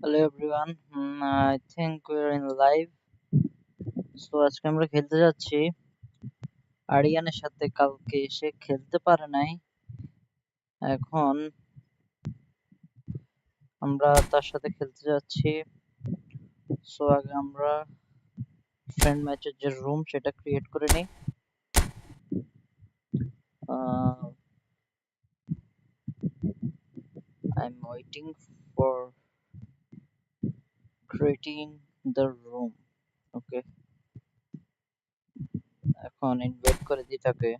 Hello everyone. I think we're in live. So আজকে আমরা খেলতে যাচ্ছি আরিয়ানের সাথে। কালকে এসে খেলতে পারে নাই, এখন আমরা তার সাথে খেলতে যাচ্ছি। সো আগে আমরা ফ্রেন্ড ম্যাচের যে রুম সেটা ক্রিয়েট করে নিই। I'm waiting for creating the room. Okay, এখন ইনভাইট করে দিই তাকে।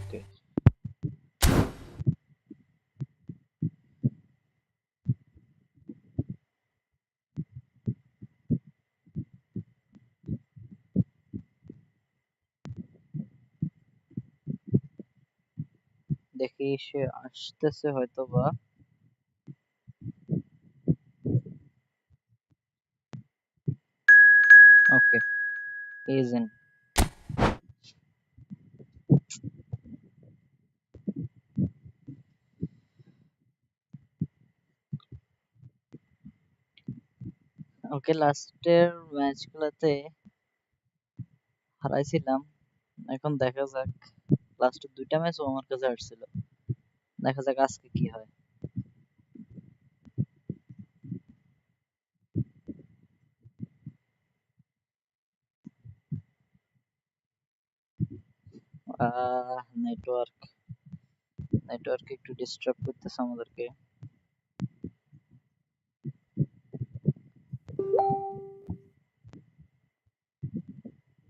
Okay. দেখি সে আসতেছে হয়তো বা। Okay, he is in. ওকে, লাস্টের ম্যাচগুলোতে হারাইছিলাম। এখন দেখা যাক, লাস্টের দুইটা ম্যাচও আমার কাছে আসছিল। দেখা যাক আজকে কি হয়। নেটওয়ার্ক একটু ডিস্টার্ব করতেছে আমাদেরকে।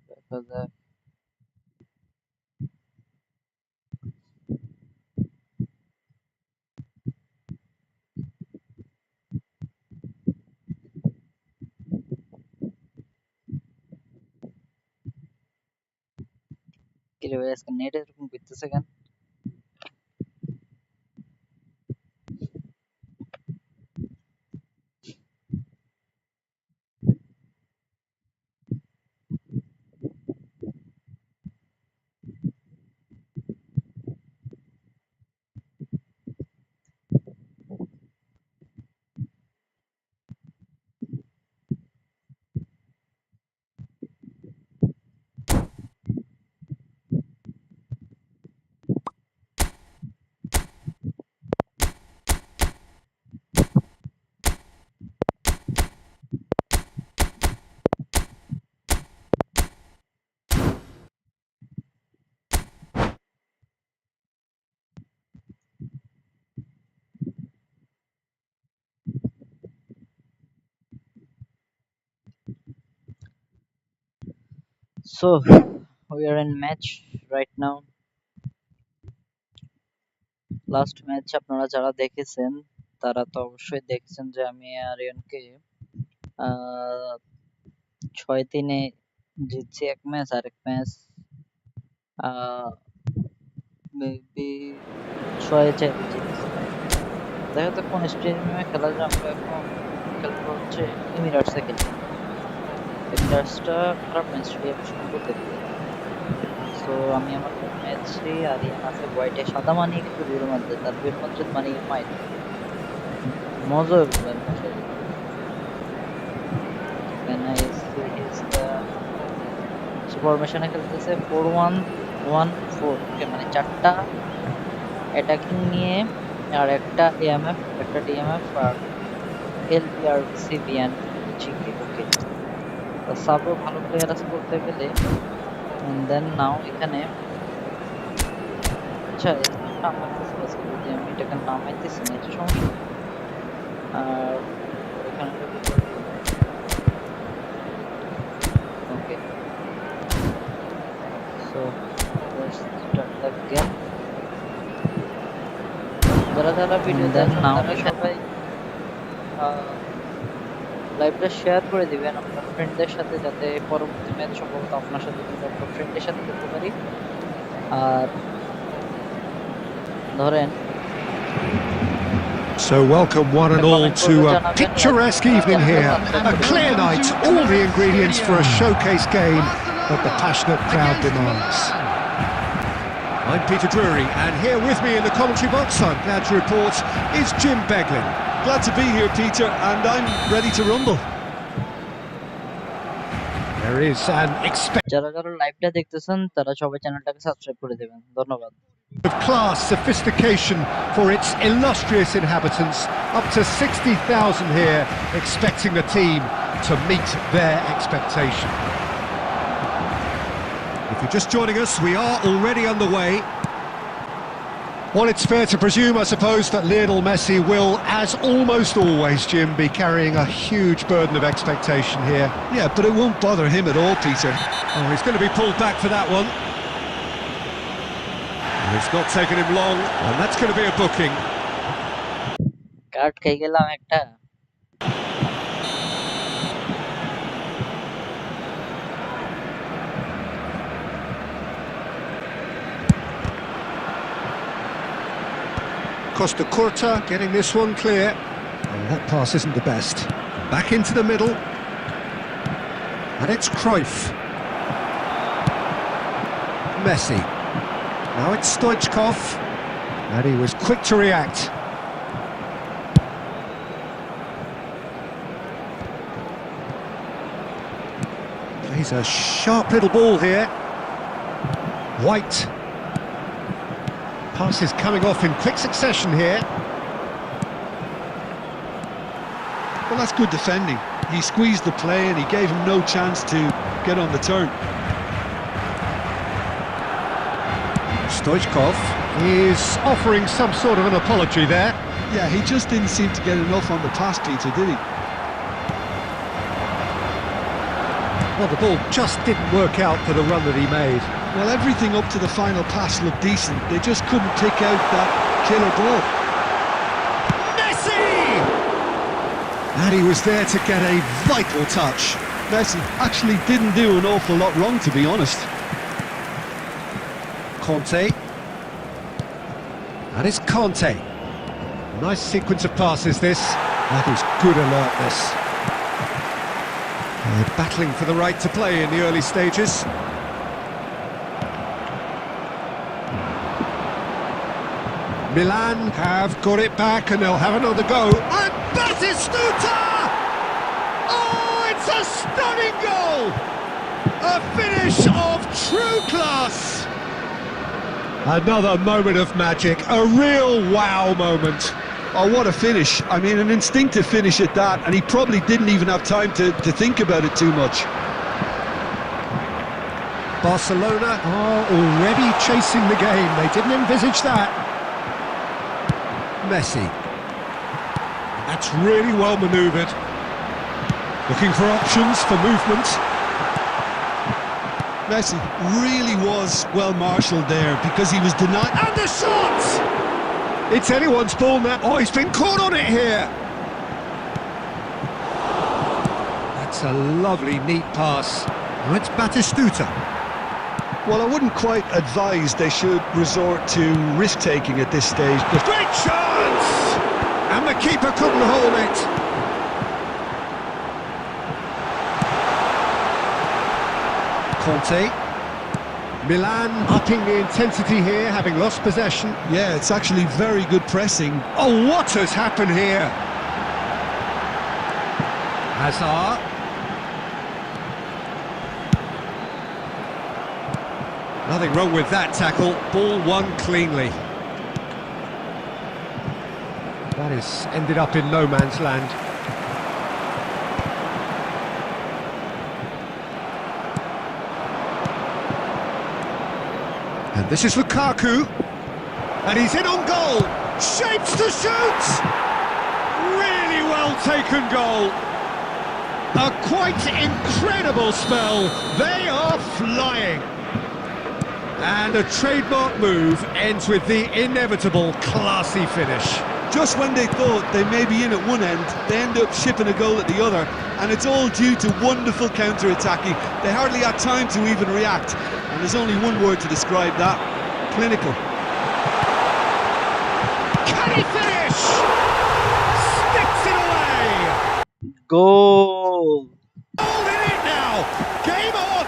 দেখা যাক। কিরে ভাই, আজকে নেট এরকম করতেছে কেন? So we are in match right now. Last match আপনারা যারা দেখেছেন তারা তো অবশ্যই দেখেছেন যে আমি আরিয়ানকে 6-3 জিতছি এক ম্যাচ, আরেক ম্যাচ মেবি 6-4 জিতছি। দেখা যাক কোন স্টেডিয়ামে খেলা যায়। আমরা এখন খেলবো হচ্ছে এমিরেটসে খেলবো। এমিরেটসটা খারাপ না, স্টেডিয়াম সুন্দর দেখতে। সো আমি আমার ম্যাচে আরিয়ান আছে হোয়াইটে, সাদা মানি কিন্তু রিয়াল মাদ্রিদ, আর রিয়াল মাদ্রিদ মানে মাইট মজা হবে ভাই, মজা হবে। When I see his ফরমেশনে খেলতেছে 4-1-1-4। ওকে, মানে চারটা অ্যাটাকিং নিয়ে আর একটা এএমএফ, একটা ডিএমএফ আর এলবিআর সিবিএন জিকে। ওকে, তো সাবও ভালো প্লেয়ার আছে বলতে গেলে। দেন নাও এখানে আচ্ছা নামাইতেছি, আজকে যদি আমি এটাকে নামাইতেছি না এটা সমস্যা। আর এখানে okay, so let's start the game. যারা ভিডিও দেন নাও সবাই লাইভটা শেয়ার করে দিবেন আপনার ফ্রেন্ডদের সাথে, যাতে পরবর্তী ম্যাচ সম্ভবত আপনার সাথে কিন্তু আপনার ফ্রেন্ডের সাথে খেলতে পারি। আর ধরেন So welcome one and all to a picturesque evening here. A clear night, all the ingredients for a showcase game that the passionate crowd demands. I'm Peter Drury, and here with me in the commentary box, I'm glad to report, is Jim Beglin. Glad to be here, Peter, and I'm ready to rumble. There is an যারা যারা লাইভটা দেখতেছেন তারা সবাই চ্যানেলটাকে subscribe করে দিবেন ধন্যবাদ of class sophistication for its illustrious inhabitants. Up to 60,000 here, expecting the team to meet their expectation. If you're just joining us, we are already underway. Well, it's fair to presume, I suppose, that Lionel Messi will, as almost always, Jim, be carrying a huge burden of expectation here. Yeah, but it won't bother him at all, Peter. Oh, he's going to be pulled back for that one. It's not taken him long, and that's going to be a booking. Card খেয়ে গেলাম একটা Costa Curta getting this one clear. Oh, that pass isn't the best. Back into the middle. And it's Cruyff. Messi. Now it's Stoichkov. And he was quick to react. Plays a sharp little ball here. White. Passes coming off in quick succession here. Well, that's good defending. He squeezed the play and he gave him no chance to get on the turn. Stoichkov is offering some sort of an apology there. Yeah, he just didn't seem to get enough on the pass, Peter, did he? Well, the ball just didn't work out for the run that he made. Well, everything up to the final pass looked decent. They just couldn't pick out that killer ball. Messi! And he was there to get a vital touch. Messi actually didn't do an awful lot wrong, to be honest. Conte. And it's Conte. Nice sequence of passes, this. That is good alertness. They're battling for the right to play in the early stages. Milan have got it back and they'll have another go. And Batistuta! Oh, it's a stunning goal! A finish of true class! Another moment of magic, a real wow moment. Oh, what a finish. I mean, an instinctive finish at that, and he probably didn't even have time to think about it too much. Barcelona are already chasing the game. They didn't envisage that. Messi. That's really well manoeuvred. Looking for options for movement. Messi really was well marshalled there because he was denied. And the shot! It's anyone's ball now. Oh, he's been caught on it here. That's a lovely, neat pass. Now it's Batistuta. Well, I wouldn't quite advise they should resort to risk-taking at this stage. But Great chance! And the keeper couldn't hold it. Conte. Milan upping the intensity here, having lost possession. yeah, it's actually very good pressing. Oh, what has happened here? Hazard. Nothing wrong with that tackle. Ball won cleanly. That has ended up in no man's land. And this is Lukaku. And he's in on goal. Shapes to shoot! Really well taken goal. A quite incredible spell. They are flying. And a trademark move ends with the inevitable classy finish. Just when they thought they may be in at one end, they end up shipping a goal at the other, and it's all due to wonderful counter-attacking. They hardly had time to even react, and there's only one word to describe that: clinical. Can he finish? Sticks it away. goal Holding it now. Game on.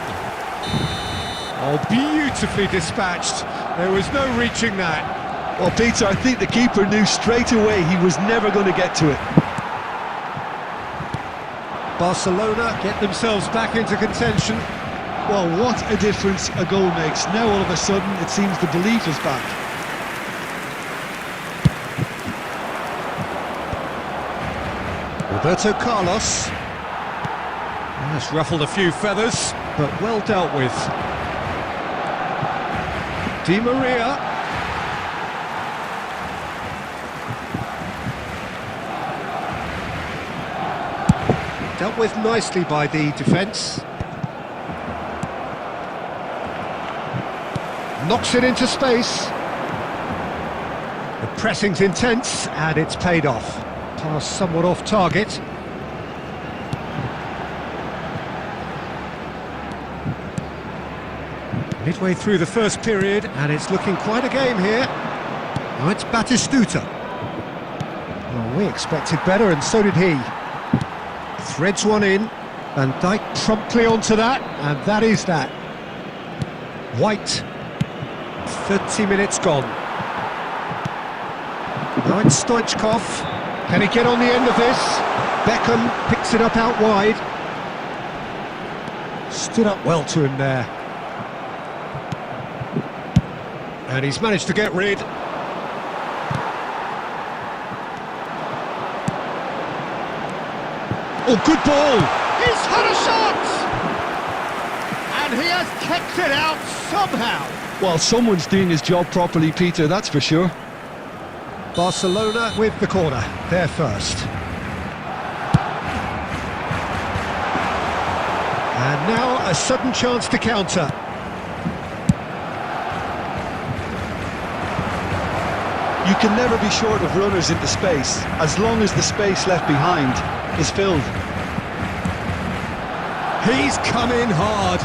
Oh, beautifully dispatched. There was no reaching that. Well, Peter, I think the keeper knew straight away he was never going to get to it. Barcelona get themselves back into contention. Well, what a difference a goal makes. Now all of a sudden it seems the belief is back. Roberto Carlos. That's ruffled a few feathers, but well dealt with. Di Maria. Dealt with nicely by the defence. Knocks it into space. The pressing's intense and it's paid off. Pass somewhat off target. Midway through the first period and it's looking quite a game here. Now it's Batistuta. Well, we expected better and so did he. Threads one in, Van Dijk promptly onto that, and that is that. White, 30 minutes gone. Now it's Stoichkov. Can he get on the end of this? Beckham picks it up out wide. Stood up well to him there. And he's managed to get rid. Oh, good ball! He's had a shot! And he has kept it out somehow! Well, someone's doing his job properly, Peter, that's for sure. Barcelona with the corner, they're first. And now a sudden chance to counter. You can never be short of runners into space, as long as the space left behind is filled. He's come in hard.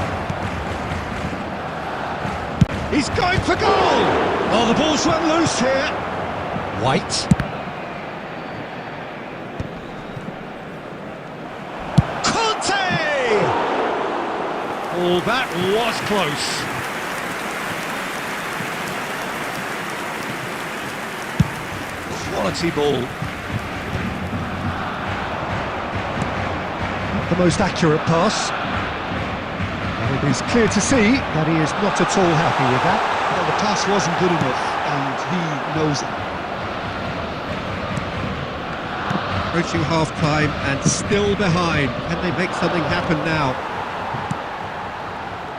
He's going for goal! Oh, the ball's run loose here. White. Conte! Oh, that was close. Quality ball. Not the most accurate pass. And it is clear to see that he is not at all happy with that. Well, the pass wasn't good enough, and he knows it. Approaching half-time and still behind. Can they make something happen now?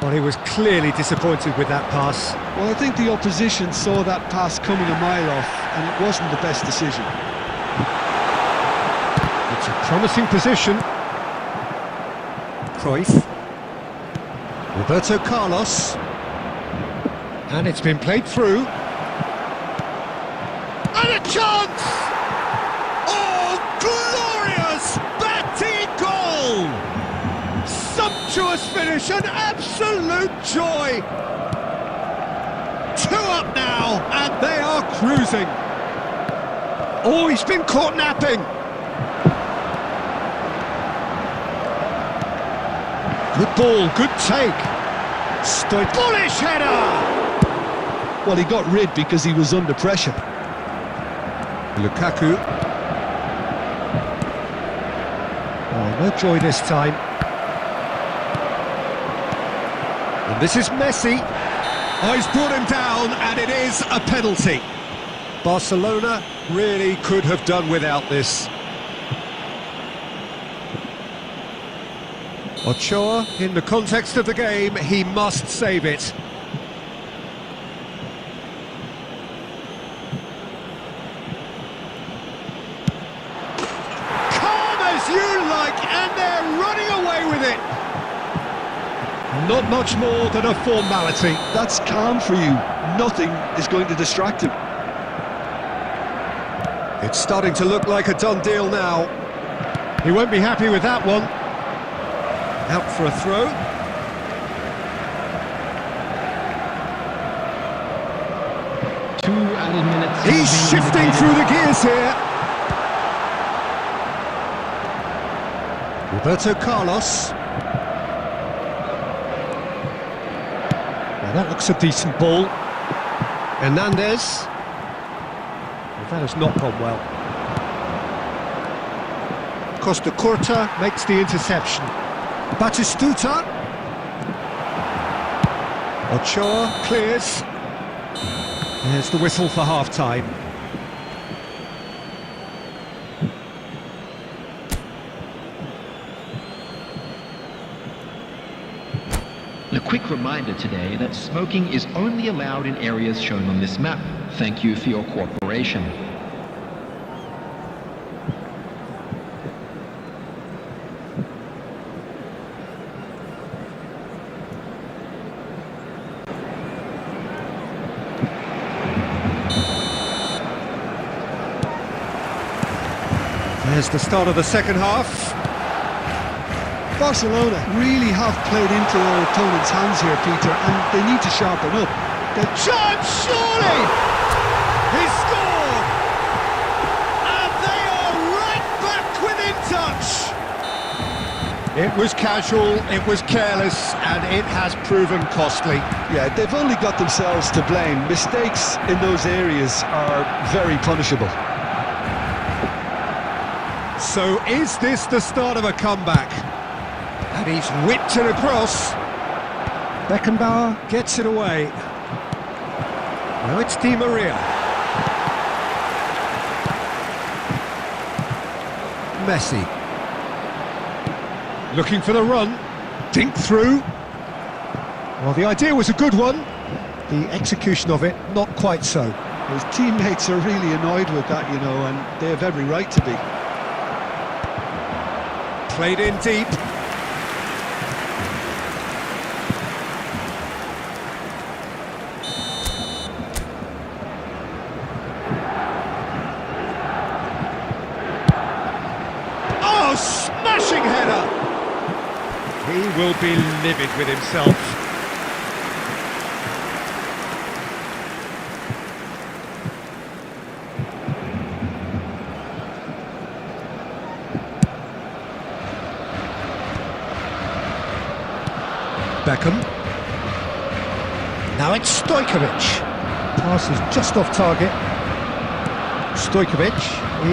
Well, he was clearly disappointed with that pass. Well, I think the opposition saw that pass coming a mile off, and it wasn't the best decision. It's a promising position. Cruyff. Roberto Carlos. And it's been played through. And a chance! Oh, glorious batting goal! Sumptuous finish, an absolute joy! 2 up now, and they are cruising. Oh, he's been caught napping. Good ball, good take. Bullish header! Well, he got rid because he was under pressure. Lukaku. Oh, no joy this time. And this is Messi. Oh, he's brought him down, and it is a penalty. Barcelona really could have done without this. Ochoa, in the context of the game, he must save it. Calm as you like, and they're running away with it. Not much more than a formality. That's calm for you. Nothing is going to distract him. It's starting to look like a done deal now. He won't be happy with that one. Out for a throw. Two added minutes. He's shifting through the gears here. Roberto Carlos. Well, that looks a decent ball. Hernandez. Well, that has not gone well. Costa Curta makes the interception. Batistuta. Ochoa clears. There's the whistle for half-time. A quick reminder today that smoking is only allowed in areas shown on this map. Thank you for your cooperation. There's the start of the second half. Barcelona really have played into their opponent's hands here, Peter, and they need to sharpen up. Chance, surely! He scored! And they are right back within touch! It was casual, it was careless, and it has proven costly. Yeah, they've only got themselves to blame. Mistakes in those areas are very punishable. So is this the start of a comeback? And he's whipped it across. Beckenbauer gets it away. Now it's Di Maria. Messi. Looking for the run. Dink through. Well, the idea was a good one. The execution of it, not quite so. His teammates are really annoyed with that, you know, and they have every right to be. Played in deep. Oh, smashing header! He will be livid with himself. Beckham. Now it's Stojkovic. Pass is just off target. Stojkovic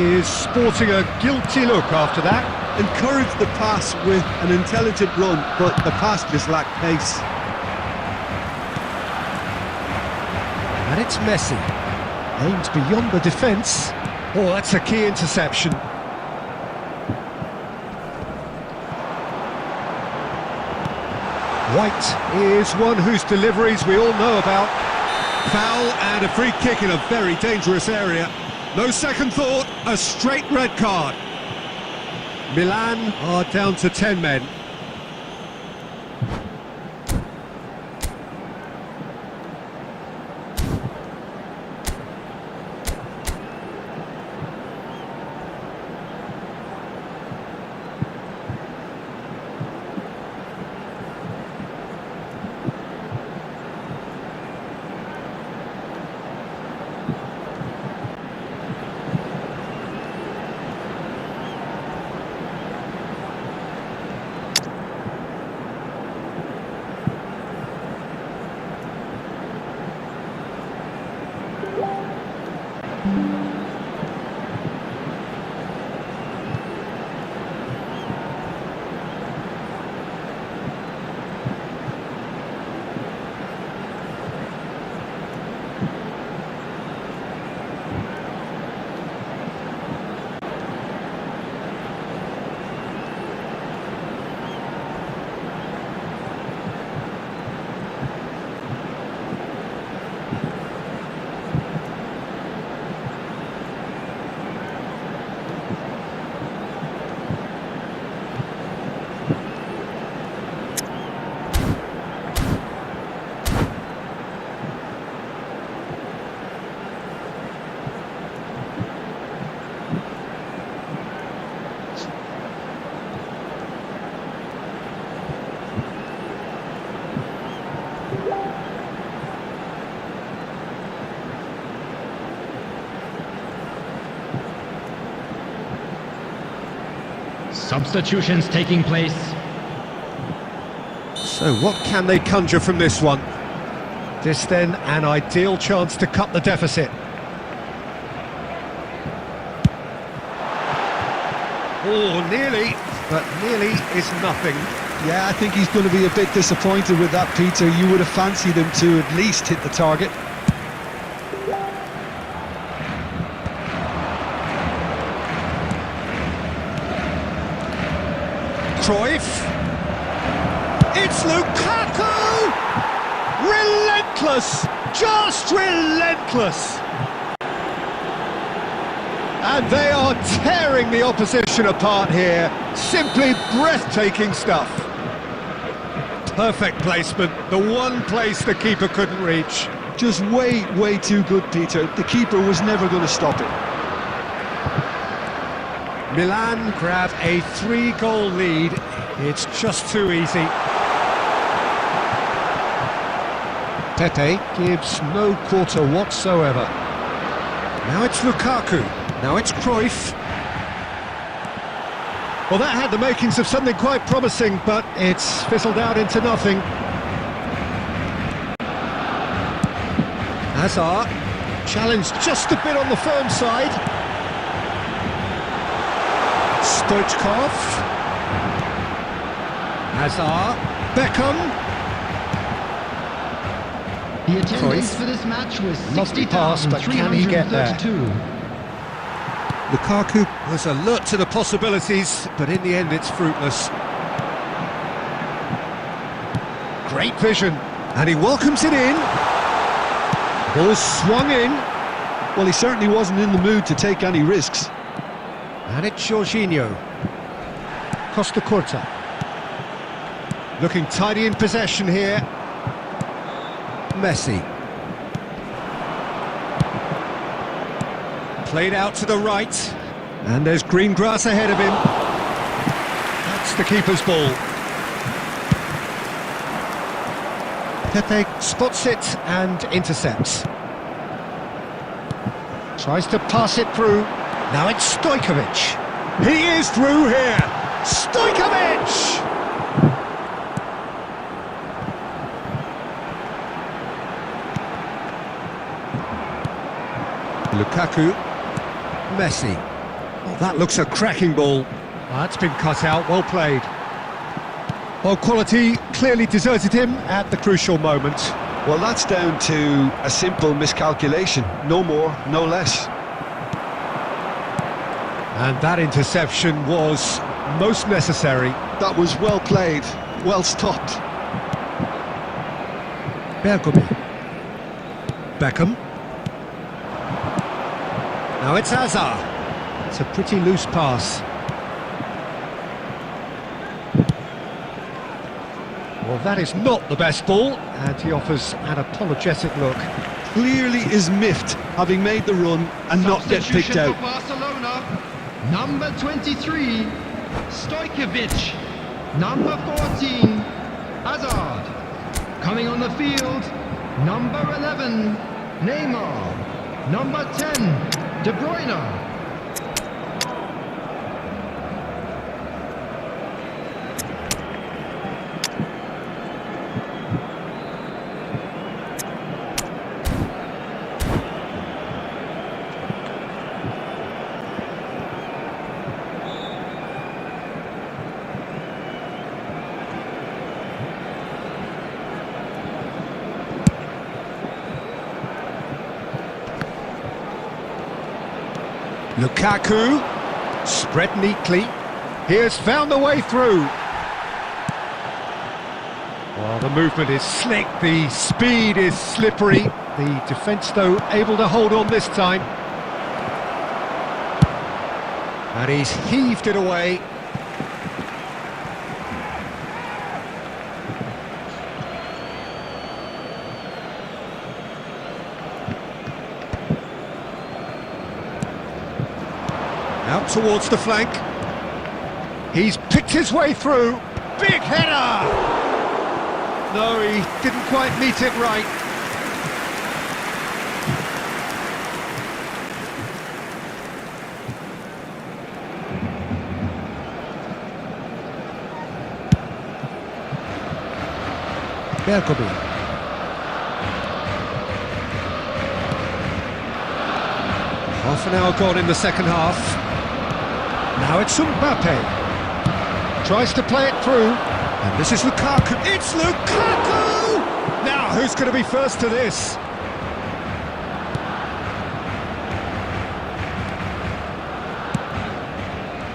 is sporting a guilty look after that. Encouraged the pass with an intelligent run, but the pass just lacked pace. And it's Messi. Aimed beyond the defence. Oh, that's a key interception. White is one whose deliveries we all know about. Foul and a free kick in a very dangerous area. No second thought, a straight red card. Milan are down to 10 men. Substitutions taking place. So what can they conjure from this one? This then an ideal chance to cut the deficit. Oh, nearly, but nearly is nothing. Yeah, I think he's going to be a bit disappointed with that, Peter. You would have fancied him to at least hit the target. Cruyff. It's Lukaku! Relentless! Just relentless! And they are tearing the opposition apart here. Simply breathtaking stuff. Perfect placement, the one place the keeper couldn't reach. Just way too good, Peter. The keeper was never going to stop it. Milan grab a 3-goal lead. It's just too easy. Pepe gives no quarter whatsoever. Now it's Lukaku. Now it's Cruyff. Well, that had the makings of something quite promising, but it's fizzled out into nothing. Hazard, challenged just a bit on the firm side. Stoichkov. Hazard. Beckham. The attendance Cruyff. for this match was Lovely pass, but can he get there? 60,332. Lukaku was alert to the possibilities, but in the end it's fruitless. Great vision, and he welcomes it in. Ball swung in. Well, he certainly wasn't in the mood to take any risks. And it's Jorginho. Costa Curta. Looking tidy in possession here. Messi. Played out to the right. And there's green grass ahead of him. That's the keeper's ball. Pepe spots it and intercepts. Tries to pass it through. Now it's Stojkovic. He is through here. Stojkovic! Lukaku. Messi. Oh, that looks a cracking ball. That's been cut out, well played. Well, quality clearly deserted him at the crucial moment. Well, that's down to a simple miscalculation. No more, no less. And that interception was most necessary. That was well played, well stopped. Bergomi. Beckham. Now it's Hazard. It's a pretty loose pass. Well, that is not the best ball, and he offers an apologetic look. Clearly is miffed, having made the run and not get picked Substitution out. for Barcelona. Number 23, Stojkovic. Number 14, Hazard. Coming on the field, number 11, Neymar. Number 10, De Bruyne. Lukaku, spread neatly. He has found the way through. Well, the movement is slick, the speed is slippery. The defence, though, able to hold on this time. And he's heaved it away. Out towards the flank. He's picked his way through. Big header! No, he didn't quite meet it right. Bergomi. Half an hour gone in the second half. Now it's Mbappe. Tries to play it through. And this is Lukaku. It's Lukaku! Now, who's going to be first to this?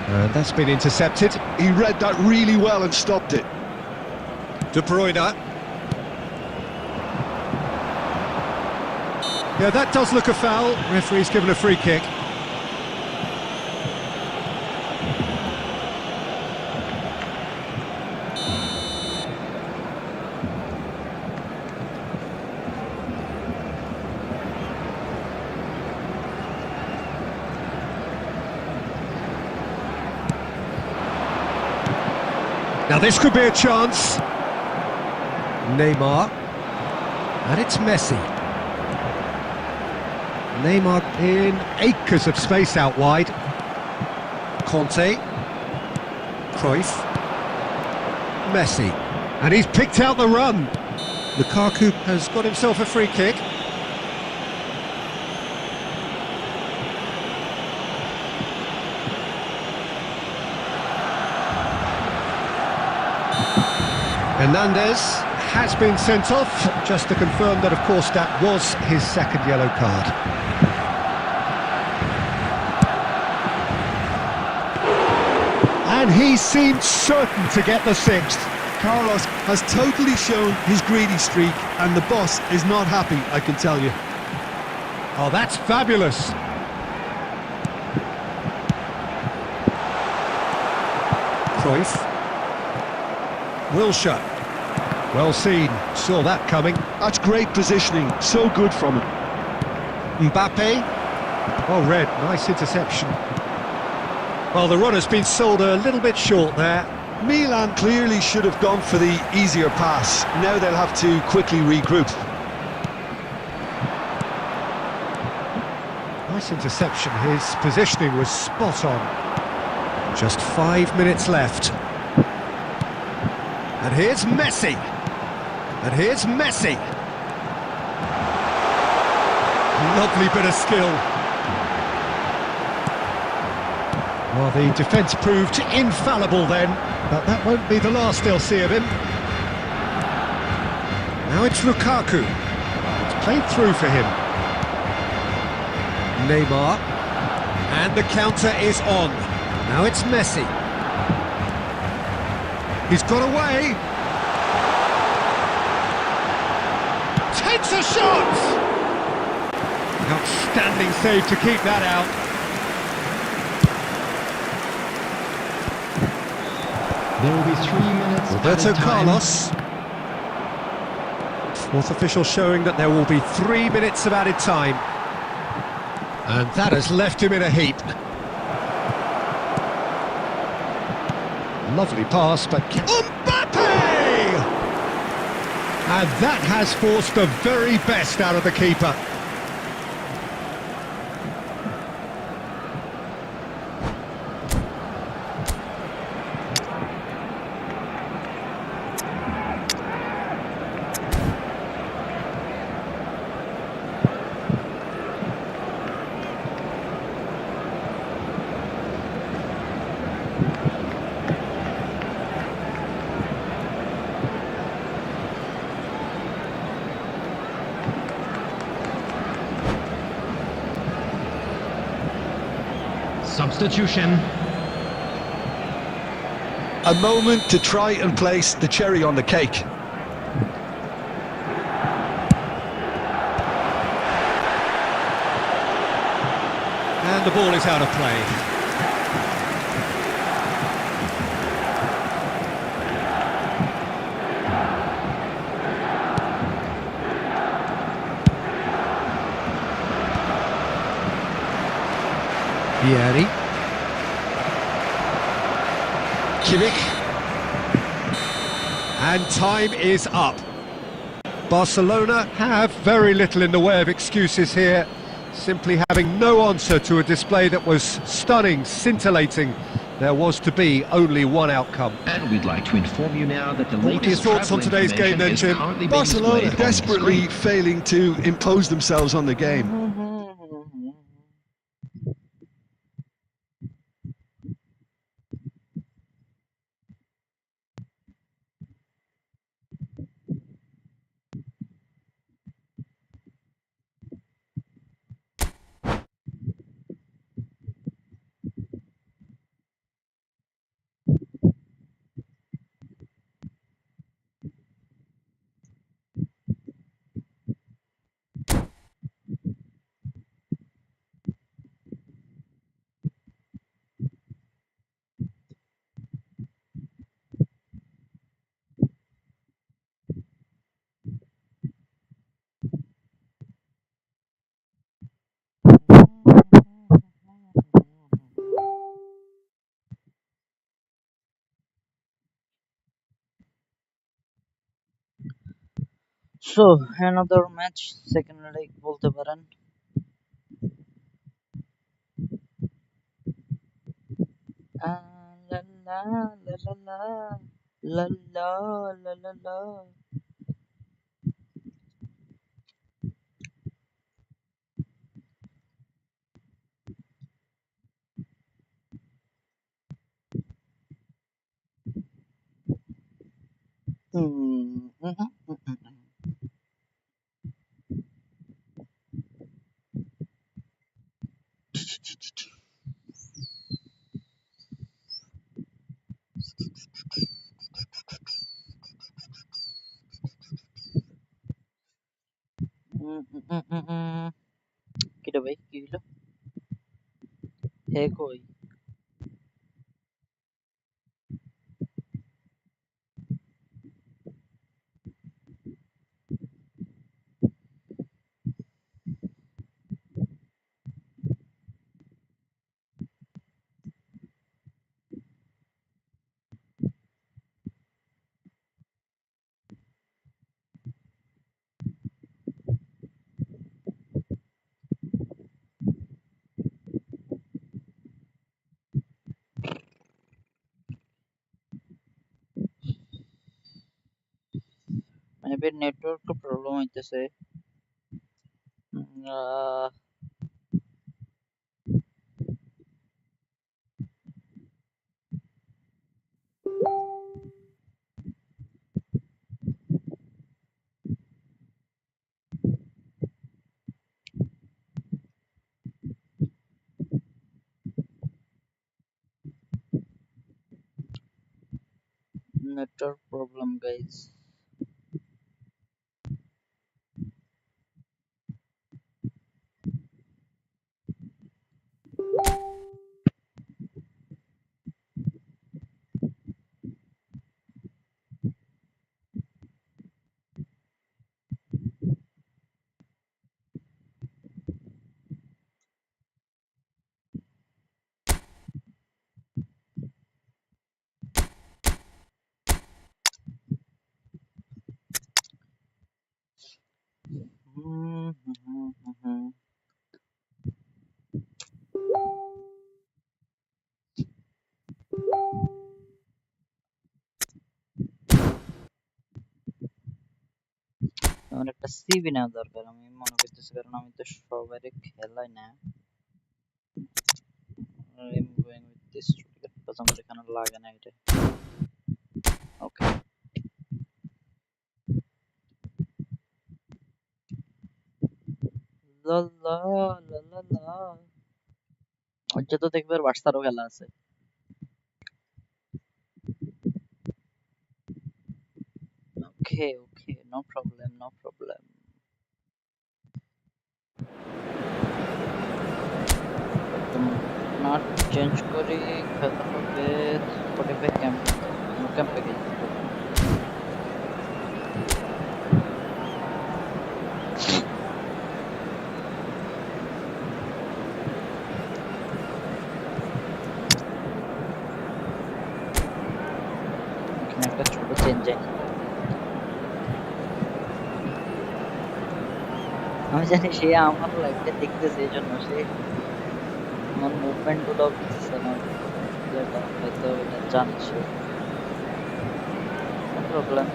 And that's been intercepted. He read that really well and stopped it. De Bruyne. Yeah, that does look a foul. Referee's given a free kick. Now this could be a chance. Neymar. And it's Messi. Neymar in acres of space out wide. Conte. Cruyff. Messi. And he's picked out the run. Lukaku has got himself a free kick. Hernandez has been sent off, just to confirm that, of course, that was his second yellow card. And he seemed certain to get the sixth. Carlos has totally shown his greedy streak, and the boss is not happy, I can tell you. Oh, that's fabulous. Cruyff. Wilshere. Well seen, saw that coming. That's great positioning, so good from him. Mbappe. Oh, red, nice interception. Well, the runner's been sold a little bit short there. Milan clearly should have gone for the easier pass. Now they'll have to quickly regroup. Nice interception, his positioning was spot on. Just 5 minutes left. And here's Messi. And here's Messi. Lovely bit of skill. Well, the defence proved infallible then, but that won't be the last they'll see of him. Now it's Lukaku. It's played through for him. Neymar. And the counter is on. Now it's Messi. He's got away. Takes a shot! Outstanding save to keep that out. There will be 3 minutes Roberto added time. Carlos. Fourth official showing that there will be 3 minutes of added time. And that has left him in a heap. Lovely pass, but... Mbappe! And that has forced the very best out of the keeper. Substitution. A moment to try and place the cherry on the cake. And the ball is out of play. Vieri. Kimmich. And time is up. Barcelona have very little in the way of excuses here, simply having no answer to a display that was stunning, scintillating. There was to be only one outcome. And we'd like to inform you now that the What are your latest thoughts on travel today's game then, information is Jim? currently being Barcelona displayed on the desperately screen. failing to impose themselves on the game. So another match, second leg বলতে পারেন। La la la la la la la la la la. কিরে ভাই কি হলো? হে কই? Maybe network problem হইতেছে। Network problem, guys. আমার একটা সিভি নেওয়া দরকার, আমি মনে করতেছি, কারণ আমি তো সবারই খেলাই না। I'm going with this because আমার এখানে লাগে না এটা। ওকে, লা লা লা লা লা। ওইটা তো দেখবে বার্সারও খেলা আছে। Okay okay, no problem no problem. Not change করি, খেলা হবে 45 ক্যাম্প ক্যাম্পে গেছি। এখানে একটা ছোট চেঞ্জ জানি, আমি জানি সে আমার লাইভটা দেখতেছে, এই জন্য সে আমার মুভমেন্ট গুলো বুঝতেছে না, যেটা হয়তো এটা জানে সে। No problem.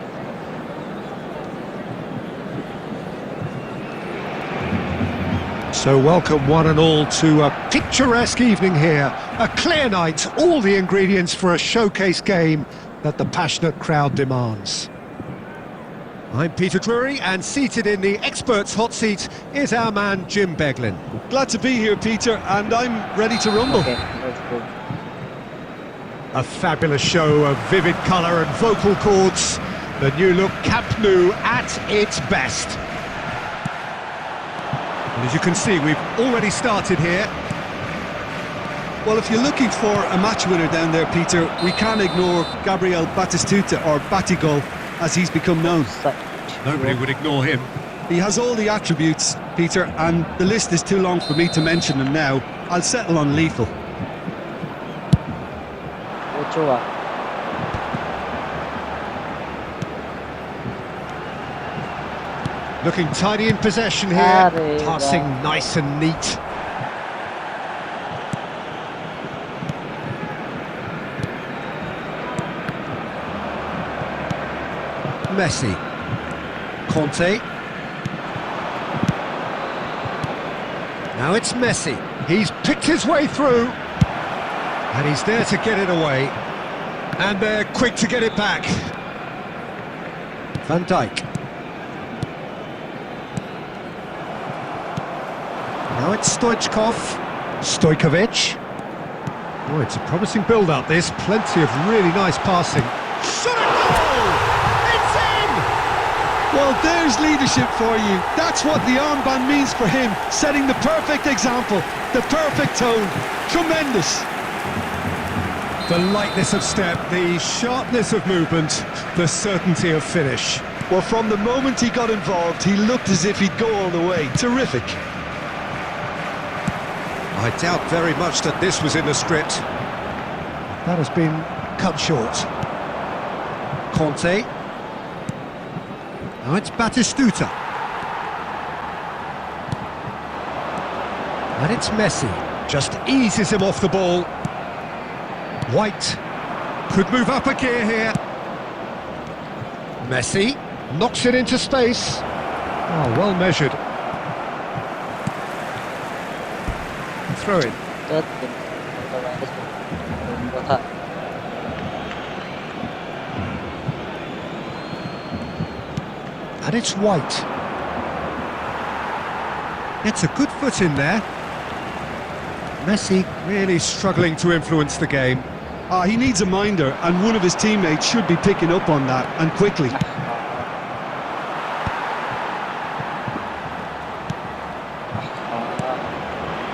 So welcome one and all to a picturesque evening here. A clear night, all the ingredients for a showcase game that the passionate crowd demands. I'm Peter Drury, and seated in the experts' hot seat is our man Jim Beglin. Glad to be here, Peter, and I'm ready to rumble. Okay, let's go. A fabulous show of vivid colour and vocal cords. The new look Camp Nou at its best. And as you can see, we've already started here. Well, if you're looking for a match winner down there, Peter, we can't ignore Gabriel Batistuta, or Batigol, as he's become known. Nobody would ignore him. He has all the attributes, Peter, and the list is too long for me to mention them now. I'll settle on lethal. Ochoa. Looking tidy in possession here, Arre, passing wow. nice and neat. Messi. Conte. Now it's Messi. He's picked his way through. And he's there to get it away. And they're quick to get it back. Van Dijk. Now it's Stoichkov. Stojkovic. Oh, it's a promising build-up, this. Plenty of really nice passing. Shot at goal! It's in! Well, there's leadership for you. That's what the armband means for him, setting the perfect example, the perfect tone. Tremendous. The lightness of step, the sharpness of movement, the certainty of finish. Well, from the moment he got involved, he looked as if he'd go all the way. Terrific. I doubt very much that this was in the script. That has been cut short. Conte. Now it's Batistuta. And it's Messi. Just eases him off the ball. White could move up a gear here. Messi knocks it into space. Oh, well measured. Throw in. And it's White. It's a good foot in there. Messi really struggling to influence the game. He needs a minder, and one of his teammates should be picking up on that, and quickly.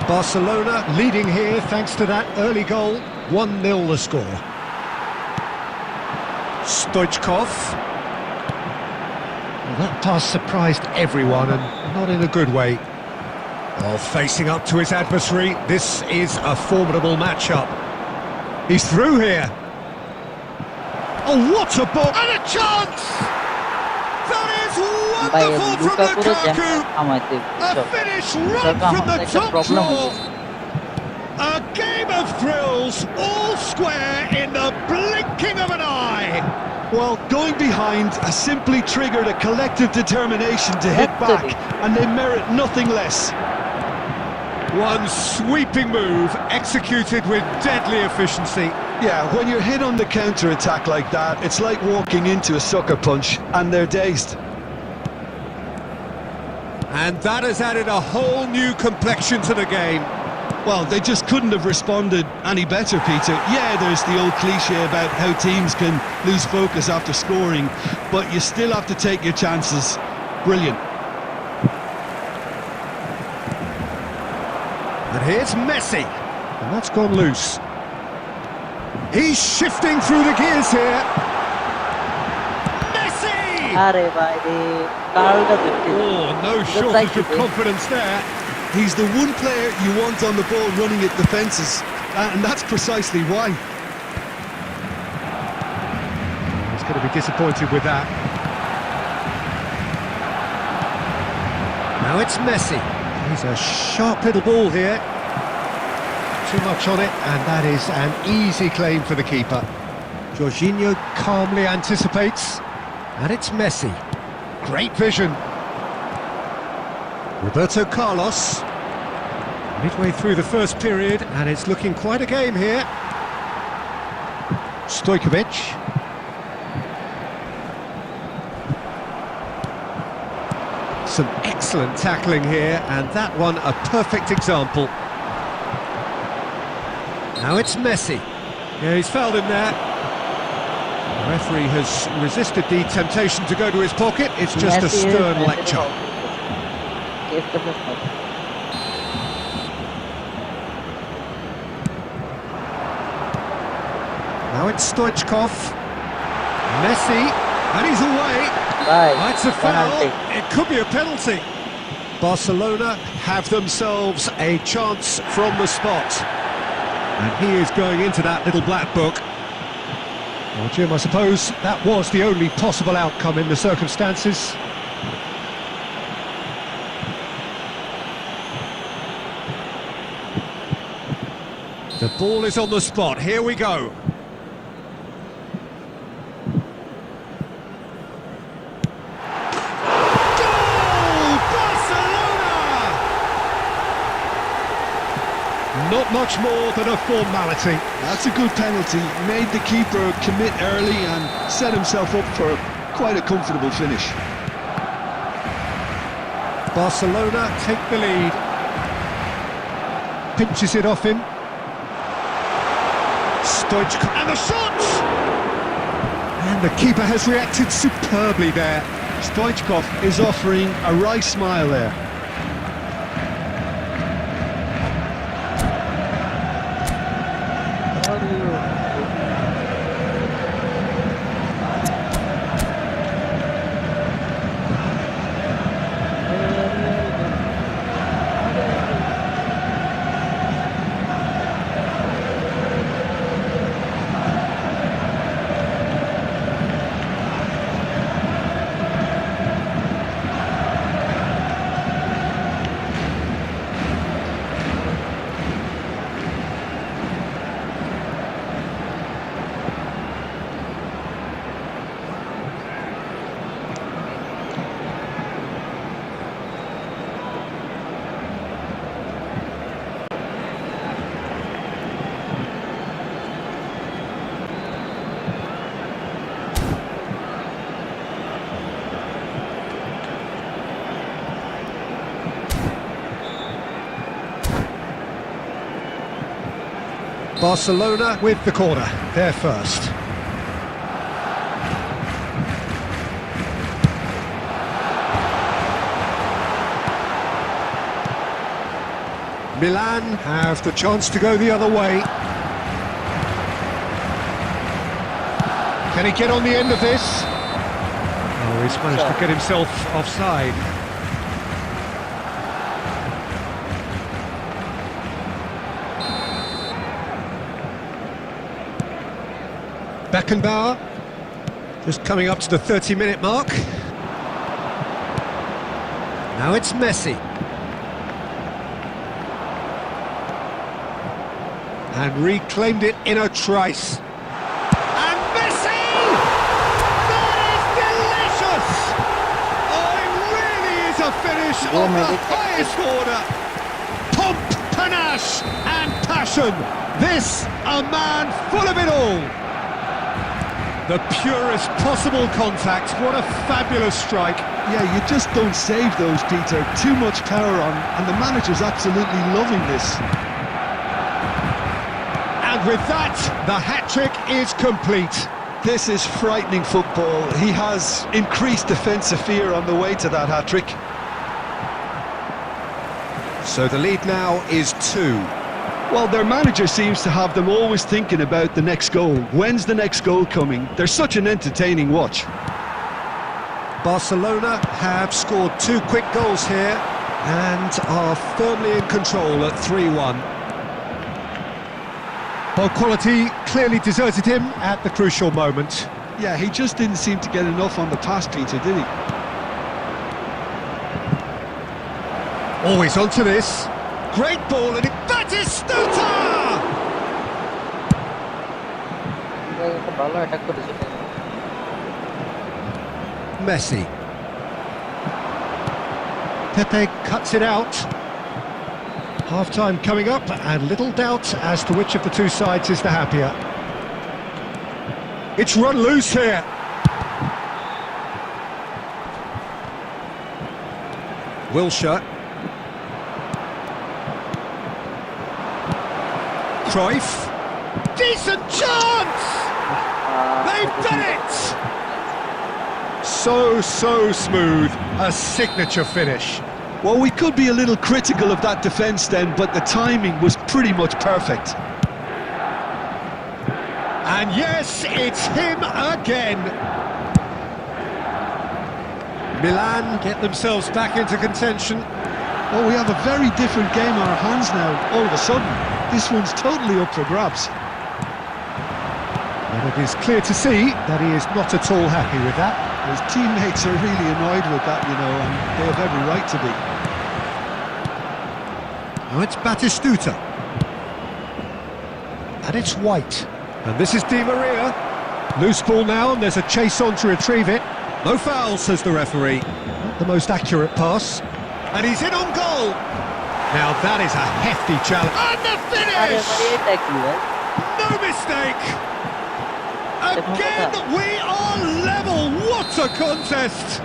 Barcelona leading here thanks to that early goal. 1-0 the score. Stoichkov. Well, that pass surprised everyone, and not in a good way. Well, facing up to his adversary, this is a formidable matchup. He's through here. Oh, what a ball! And a chance! That is wonderful from Lukaku! A finish right from the top drawer! A game of thrills, all square in the blinking of an eye! Well, going behind has simply triggered a collective determination to hit back, and they merit nothing less. One sweeping move, executed with deadly efficiency. Yeah, when you're hit on the counter-attack like that, it's like walking into a sucker punch, and they're dazed. And that has added a whole new complexion to the game. Well, they just couldn't have responded any better, Peter. Yeah, there's the old cliche about how teams can lose focus after scoring, but you still have to take your chances. Brilliant. And here's Messi, and that's gone loose. He's shifting through the gears here. Messi! Oh, no shortage of confidence there. He's the one player you want on the ball running at defences, and that's precisely why. He's going to be disappointed with that. Now it's Messi. He's a sharp little ball here. Too much on it, and that is an easy claim for the keeper. Jorginho calmly anticipates, and it's Messi. Great vision. Roberto Carlos. Midway through the first period, and it's looking quite a game here. Stojkovic. Some excellent tackling here, and that one a perfect example. Now it's Messi. Yeah, he's fouled him there. The referee has resisted the temptation to go to his pocket. It's just a stern lecture. Now it's Stoichkov. Messi, and he's away. That's a foul. It could be a penalty. Barcelona have themselves a chance from the spot. And he is going into that little black book. Well, Jim, I suppose that was the only possible outcome in the circumstances. The ball is on the spot, here we go. Goal! Barcelona! Not much more than a formality. That's a good penalty. Made the keeper commit early and set himself up for quite a comfortable finish. Barcelona take the lead. Pinches it off him. Stoichkov, and the shot! And the keeper has reacted superbly there. Stoichkov is offering a wry smile there. Barcelona with the corner, they're first. Milan have the chance to go the other way. Can he get on the end of this? Oh, he's managed to get himself offside. Beckenbauer, just coming up to the 30-minute mark. Now it's Messi. And reclaimed it in a trice. And Messi! That is delicious! Oh, it really is a finish of the highest order. Pomp, panache and passion. This, a man full of it all. The purest possible contact. What a fabulous strike. Yeah, you just don't save those, Peter. Too much power on, and the manager's absolutely loving this. And with that, the hat-trick is complete. This is frightening football. He has increased defensive fear on the way to that hat-trick. So the lead now is 2. Well, their manager seems to have them always thinking about the next goal. When's the next goal coming? They're such an entertaining watch. Barcelona have scored 2 quick goals here and are firmly in control at 3-1. Ball quality clearly deserted him at the crucial moment. Yeah, he just didn't seem to get enough on the pass, Peter, did he? Always onto this. Great ball, and Batistuta! Messi. Pepe cuts it out. Half-time coming up, and little doubt as to which of the two sides is the happier. It's run loose here. Wilshere. Cruyff. Decent chance! They've done it! So smooth. A signature finish. Well, we could be a little critical of that defence then, but the timing was pretty much perfect. And yes, it's him again. Milan get themselves back into contention. Well, we have a very different game on our hands now, all of a sudden. This one's totally up for grabs. And it is clear to see that he is not at all happy with that. His teammates are really annoyed with that, you know, and they have every right to be. Now it's Batistuta. And it's White. And this is Di Maria. Loose ball now, and there's a chase on to retrieve it. No foul, says the referee. Not the most accurate pass. And he's in on goal. Now that is a hefty challenge. And the finish! No mistake! Again, we are level. What a contest!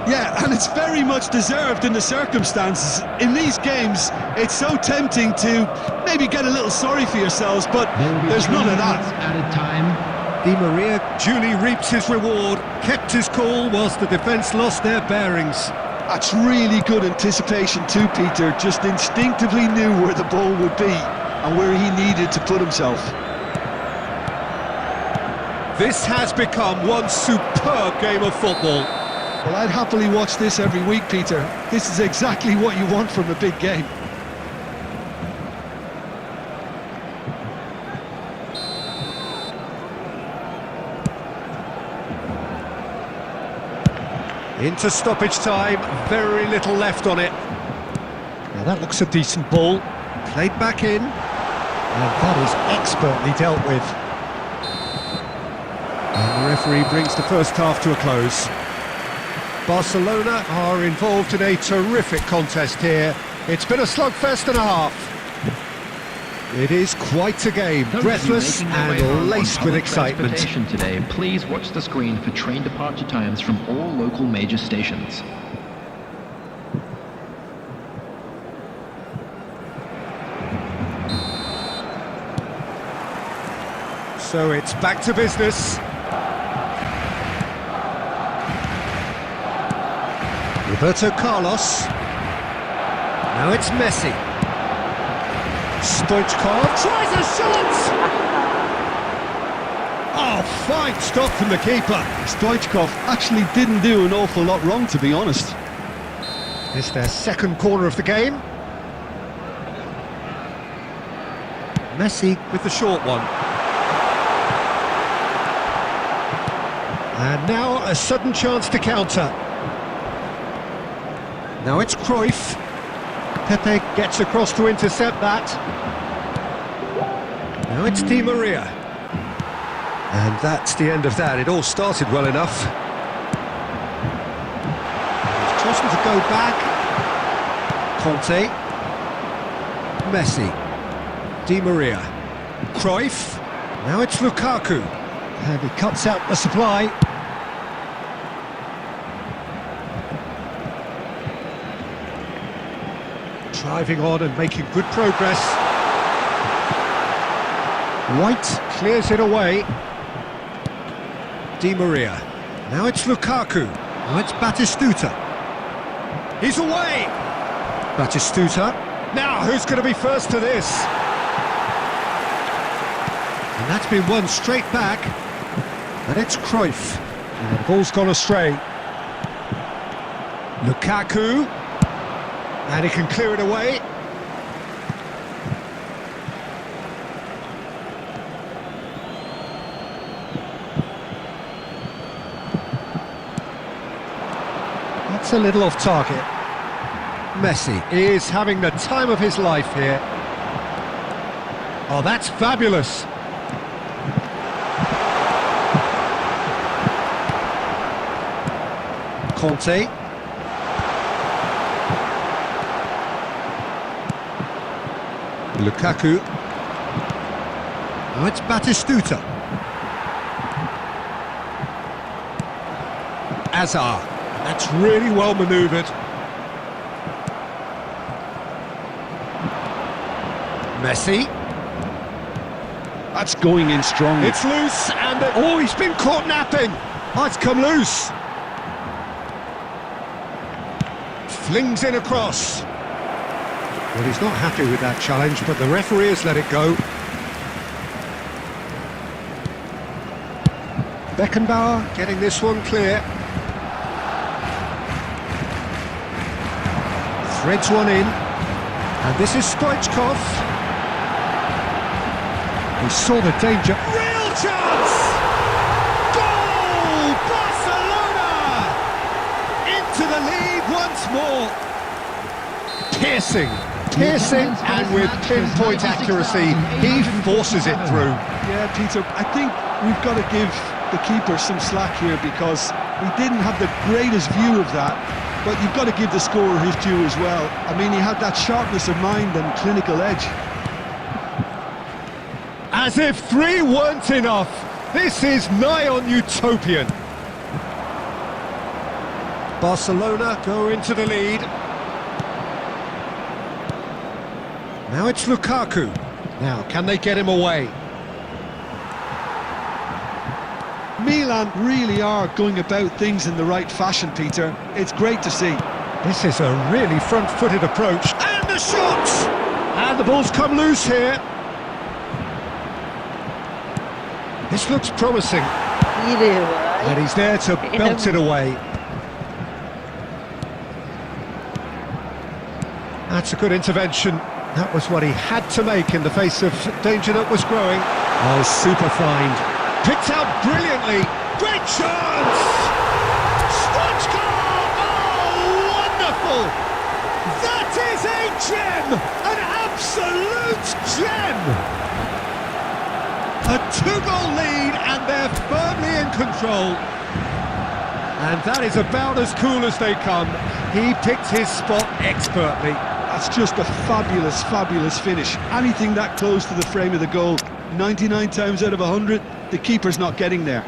Yeah, and it's very much deserved in the circumstances. In these games, it's so tempting to maybe get a little sorry for yourselves, but there's none of that. Added time. Di Maria duly reaps his reward, kept his cool whilst the defence lost their bearings. That's really good anticipation too, Peter. Just instinctively knew where the ball would be and where he needed to put himself. This has become one superb game of football. Well, I'd happily watch this every week, Peter. This is exactly what you want from a big game. Into stoppage time, very little left on it. Now that looks a decent ball. Played back in. And that is expertly dealt with. And the referee brings the first half to a close. Barcelona are involved in a terrific contest here. It's been a slugfest and a half. It is quite a game, Those breathless of you making your way home and on laced with public excitement. transportation today, please watch the screen for train departure times from all local major stations. So it's back to business. Roberto Carlos. Now it's Messi. Stoichkov tries a shot! Oh, fine stop from the keeper. Stoichkov actually didn't do an awful lot wrong, to be honest. It's their second corner of the game. Messi with the short one. And now a sudden chance to counter. Now it's Cruyff. Pepe gets across to intercept that. Now it's Di Maria. And that's the end of that. It all started well enough. He's chosen to go back. Conte. Messi. Di Maria. Cruyff. Now it's Lukaku. And he cuts out the supply. Driving on and making good progress. White clears it away. Di Maria. Now it's Lukaku. Now it's Batistuta. He's away! Batistuta. Now who's going to be first to this? And that's been won straight back. And it's Cruyff. And the ball's gone astray. Lukaku. And he can clear it away. That's a little off target. Messi is having the time of his life here. Oh, that's fabulous. Conte. Lukaku. Now it's Batistuta. Azar. That's really well manoeuvred. Messi. That's going in strong. It's loose and... oh, he's been caught napping. Oh, it's come loose. Flings in across. Well, he's not happy with that challenge, but the referee has let it go. Beckenbauer getting this one clear. Threads one in. And this is Stoichkov. He saw the danger. Real chance! Goal! Barcelona! Into the lead once more. Piercing. Piercing and with pinpoint accuracy, he forces it through. Yeah, Peter, I think we've got to give the keeper some slack here because he didn't have the greatest view of that, but you've got to give the scorer his due as well. I mean, he had that sharpness of mind and clinical edge. As if 3 weren't enough, this is nigh on utopian. Barcelona go into the lead. Now it's Lukaku. Now, can they get him away? Milan really are going about things in the right fashion, Peter. It's great to see. This is a really front-footed approach. And the shot! And the ball's come loose here. This looks promising. And he's there to belt it away. That's a good intervention. That was what he had to make in the face of danger that was growing. Oh, super find. Picked out brilliantly. Great chance! Strike goal! Oh, wonderful! That is a gem! An absolute gem! A 2-goal lead and they're firmly in control. And that is about as cool as they come. He picked his spot expertly. That's just a fabulous, fabulous finish. Anything that close to the frame of the goal, 99 times out of 100, the keeper's not getting there.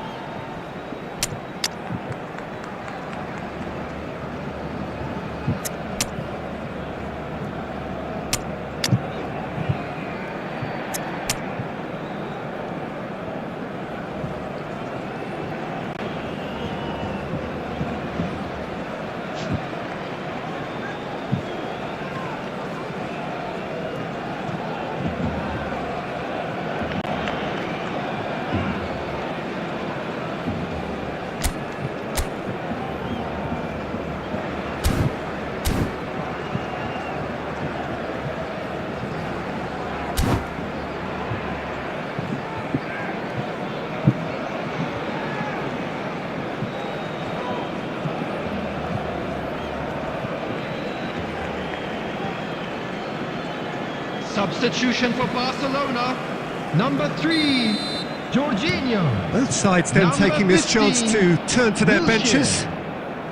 Substitution for Barcelona. Number 3, Jorginho. Both sides then Number taking this 15, chance to turn to their Wilshere. benches.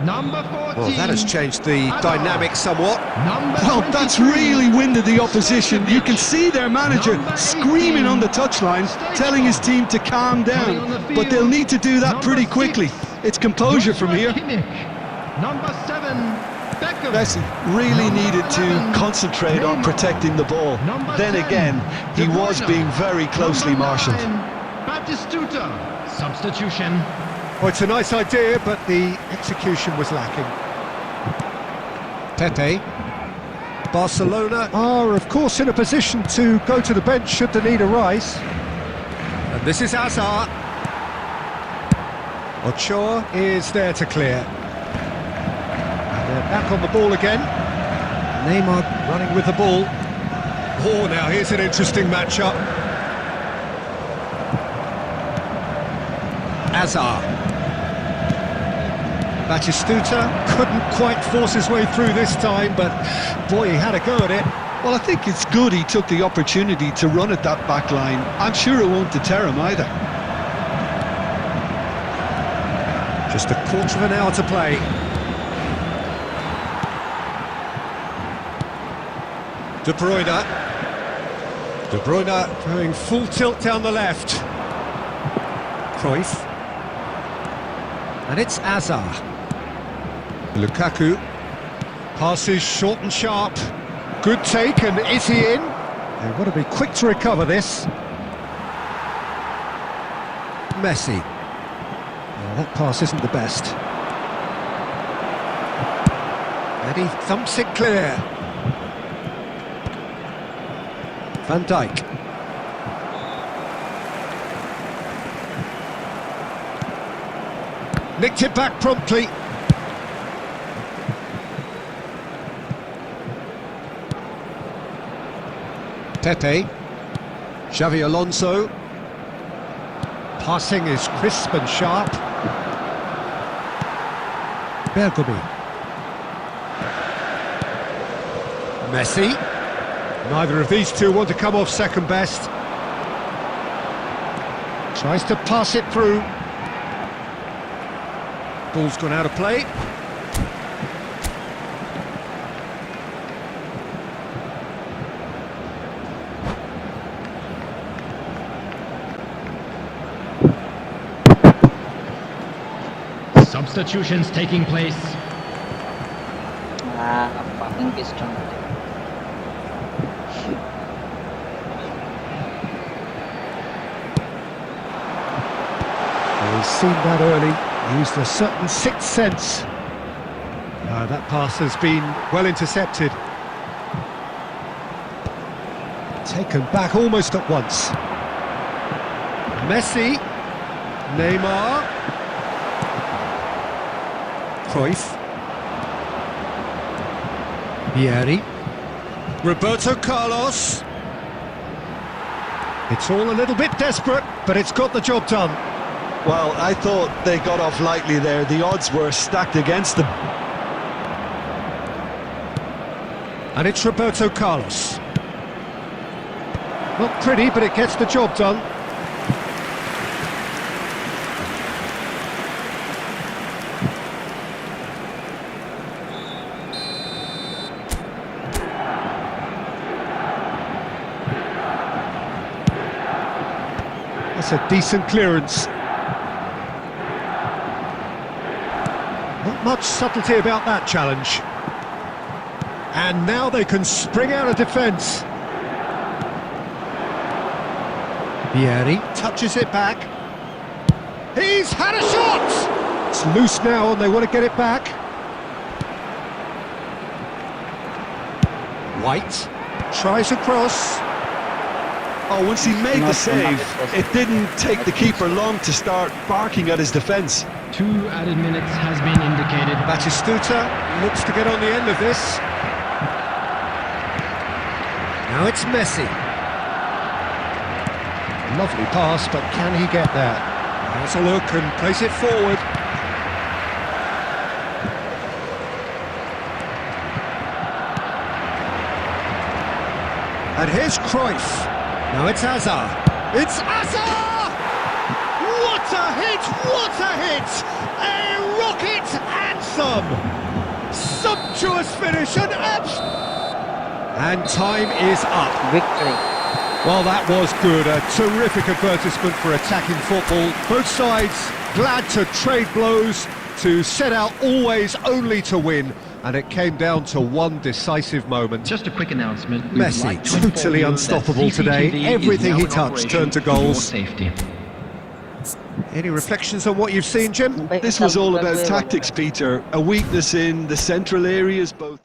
Number 14. Well, that has changed the dynamic somewhat. Number Well, that's 23, really winded the opposition. You can see their manager screaming on the touchline, telling his team to calm down. But they'll need to do that pretty quickly. It's composure from here. Kimmich. Number 7, Beckham. Messi really Number needed to 11, concentrate on Neymar. protecting the ball. Number Then 10, again, he De was Bruyne. being very closely Number marshalled. 9, Batistuta. Substitution. Well, it's a nice idea, but the execution was lacking. Pepe. Barcelona are, of course, in a position to go to the bench should the need arise. And this is Hazard. Ochoa is there to clear. And they're back on the ball again. Neymar running with the ball. Oh, now here's an interesting matchup. Hazard. Batistuta couldn't quite force his way through this time, but boy, he had a go at it. Well, I think it's good he took the opportunity to run at that back line. I'm sure it won't deter him either. Just a quarter of an hour to play. De Bruyne. De Bruyne going full tilt down the left. Cruyff. And it's Hazard. Lukaku. Passes short and sharp. Good take, and is he in? They've got to be quick to recover this. Messi. Well, that pass isn't the best. And he thumps it clear. Van Dijk. Nicked it back promptly. Pepe. Xavi Alonso. Passing is crisp and sharp. Bergomi. Messi. Neither of these two want to come off second best. Tries to pass it through. Ball's gone out of play. Substitutions taking place. Fucking piston. He's seen that early, used a certain sixth sense. That pass has been well intercepted. Taken back almost at once. Messi, Neymar, Cruyff, Vieri, Roberto Carlos. It's all a little bit desperate, but it's got the job done. Well, I thought they got off lightly there. The odds were stacked against them. And it's Roberto Carlos. Not pretty, but it gets the job done. That's a decent clearance. Not much subtlety about that challenge. And now they can spring out of defence. Vieri touches it back. He's had a shot! It's loose now and they want to get it back. White tries across. Oh, once he made the Not save, enough. it didn't take the keeper long to start barking at his defence. 2 added minutes has been indicated. Batistuta looks to get on the end of this. Now it's Messi. Lovely pass, but can he get there? Has a look and plays it forward. And here's Cruyff. Now it's Hazard. It's Hazard! What a hit! What a hit! A rocket anthem! Sumptuous finish and and time is up. Victory. Well, that was good. A terrific advertisement for attacking football. Both sides glad to trade blows, to set out always only to win. And it came down to one decisive moment. Just a quick announcement. We'd Messi, like to inform totally you that unstoppable today. CCTV is Everything now he in touched operation turned to for your goals. safety. Any reflections on what you've seen, Jim? This was all about tactics, Peter. A weakness in the central areas, both.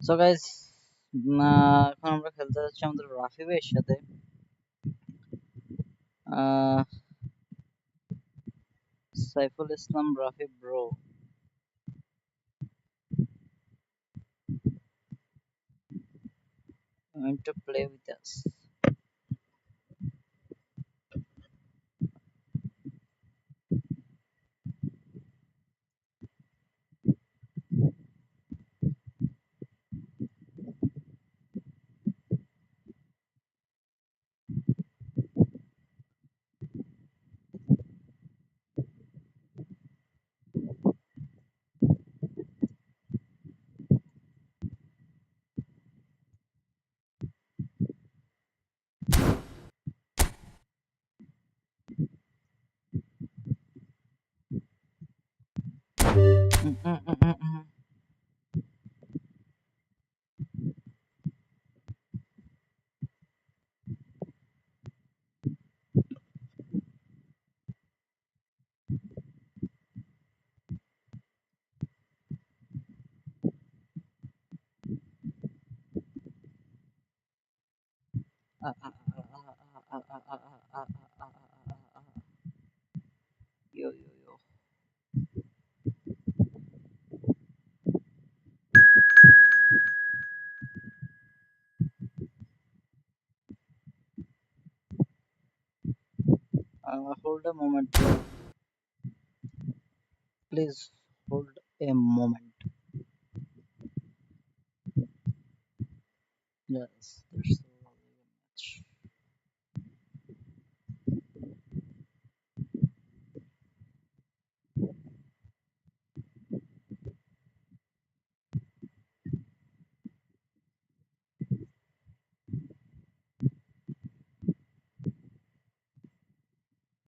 So guys, এখন আমরা খেলতে যাচ্ছি আমাদের রাফি ভাইয়ের সাথে। Saiful Islam Rafi bro going to play with us. Yo, yo, yo. Hold a moment, bro. Please hold a moment. Yes, that's